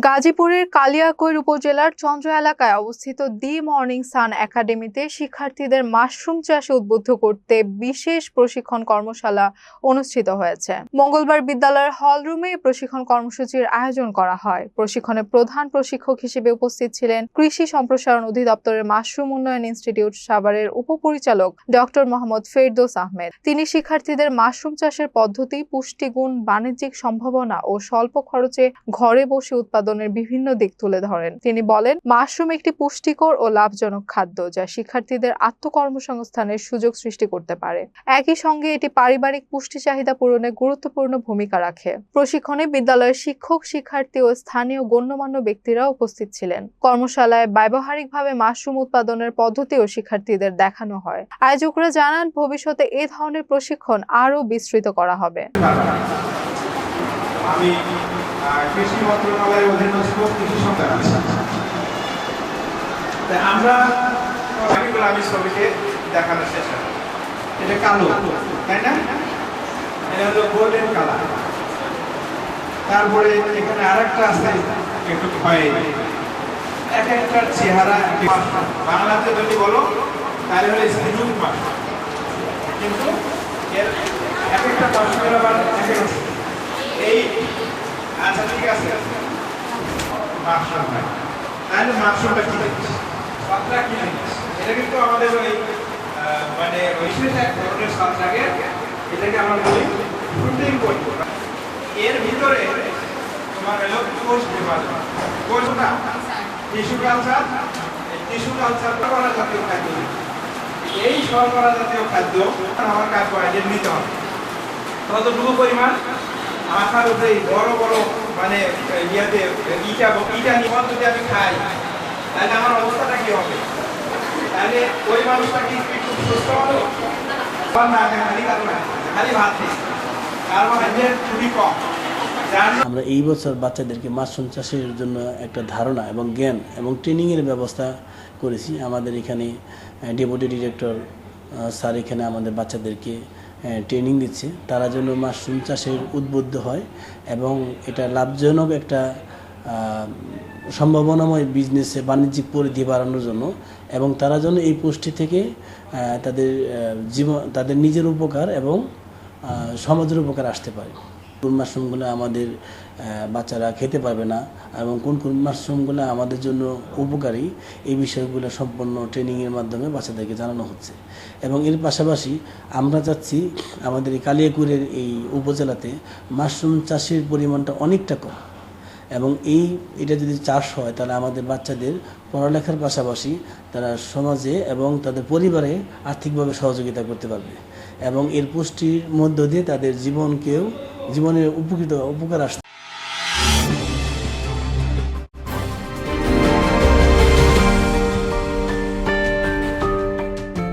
গাজীপুরের কালিয়াকৈর উপজেলার চন্দ্র এলাকায় অবস্থিত দি মর্নিং সান একাডেমিতে শিক্ষার্থীদের মাশরুম চাষে উদ্বুদ্ধ করতে বিশেষ প্রশিক্ষণ কর্মশালা অনুষ্ঠিত হয়েছে। মঙ্গলবার বিদ্যালয়ের হলরুমে এই প্রশিক্ষণ কর্মসূচির আয়োজন করা হয়। প্রশিক্ষণে প্রধান প্রশিক্ষক হিসেবে উপস্থিত ছিলেন কৃষি সম্প্রসারণ অধিদপ্তরের মাশরুম উন্নয়ন ইনস্টিটিউট সাভারের উপপরিচালক ডক্টর মোহাম্মদ ফেরদৌস আহমেদ। তিনি শিক্ষার্থীদের মাশরুম চাষের পদ্ধতি, পুষ্টিগুণ, বাণিজ্যিক সম্ভাবনা ও স্বল্প খরচে ঘরে বসে উৎপাদনের বিভিন্ন দিক তুলে ধরেন। তিনি বলেন, মাশরুম একটি পুষ্টিকর ও লাভজনক খাদ্য যা শিক্ষার্থীদের আত্মকর্মসংস্থানের সুযোগ সৃষ্টি করতে পারে। একই সঙ্গে এটি পারিবারিক পুষ্টি চাহিদা পূরণে গুরুত্বপূর্ণ ভূমিকা রাখে। প্রশিক্ষণে বিদ্যালয়ের শিক্ষক, শিক্ষার্থী ও স্থানীয় গণ্যমান্য ব্যক্তিরা উপস্থিত ছিলেন। কর্মশালায় ব্যবহারিকভাবে মাশরুম উৎপাদনের পদ্ধতিও শিক্ষার্থীদের দেখানো হয়। আয়োজকরা জানান, ভবিষ্যতে এই ধরনের প্রশিক্ষণ আরও বিস্তৃত করা হবে। আমি কৃষি মন্ত্রণালয়ের অধীনস্থ কৃষি সন্তান আমরা আমি ছবিকে দেখানোর চেষ্টা করি। এটা কালো, তাই না? এটা হলো গোল্ডেন কালার। তারপরে এখানে আরেকটা আছে একটু খয়েরি। এক একটার চেহারা বাংলাতে যদি বলো তাহলে হলে স্কিনিং মাছ, কিন্তু এর এক একটা মাশরুমের আবার এই আচ্ছা ঠিক আছে মাশরুম হয়, তাহলে মাশরুমটা কি দিচ্ছি পাত্রা কি দিচ্ছি, এটা কিন্তু আমাদের ওই মানে বিশেষ এক ধরনের পাত্রাকে এটাকে আমরা বলি ফ্রুটিং করি। এর ভিতরে তোমার হলো কোষ বিভাজন, কোষটা টিস্যু কালচার শর্করা জাতীয় খাদ্য। এই শর্করা জাতীয় খাদ্য আমার কার্বোহাইড্রেট নিতে হবে ততটুকু পরিমাণ। মাথার উপরে বড় বড় মানে ইটা নিয়ে যদি আমি খাই তাহলে আমার অবস্থাটা কি হবে? তাহলে ওই মানুষটা কি খুব সুস্থ হলো? খালি ভাত নেই, কার্বোহাইড্রেট খুবই কম। আমরা এই বছর বাচ্চাদেরকে মাশরুম চাষের জন্য একটা ধারণা এবং জ্ঞান এবং ট্রেনিংয়ের ব্যবস্থা করেছি। আমাদের এখানে ডেপুটি ডিরেক্টর স্যার এখানে আমাদের বাচ্চাদেরকে ট্রেনিং দিচ্ছে, তারা যেন মাশরুম চাষের উদ্বুদ্ধ হয় এবং এটা লাভজনক একটা সম্ভাবনাময় বিজনেসে বাণিজ্যিক পরিধি বাড়ানোর জন্য, এবং তারা যেন এই পুষ্টি থেকে তাদের নিজের উপকার এবং সমাজের উপকার আসতে পারে। কোন মাশরুমগুলো আমাদের বাচ্চারা খেতে পারবে না এবং কোন কোন মাশরুমগুলো আমাদের জন্য উপকারী, এই বিষয়গুলো সম্পূর্ণ ট্রেনিংয়ের মাধ্যমে বাচ্চাদেরকে জানানো হচ্ছে। এবং এর পাশাপাশি আমরা চাচ্ছি আমাদের এই কালিয়াকৈরের এই উপজেলাতে মাশরুম চাষের পরিমাণটা অনেকটা কম, এবং এটা যদি চাষ হয় তাহলে আমাদের বাচ্চাদের পড়ালেখার পাশাপাশি তারা সমাজে এবং তাদের পরিবারে আর্থিকভাবে সহযোগিতা করতে পারবে এবং এর পুষ্টির মধ্য দিয়ে তাদের জীবনের উপকার আসছে।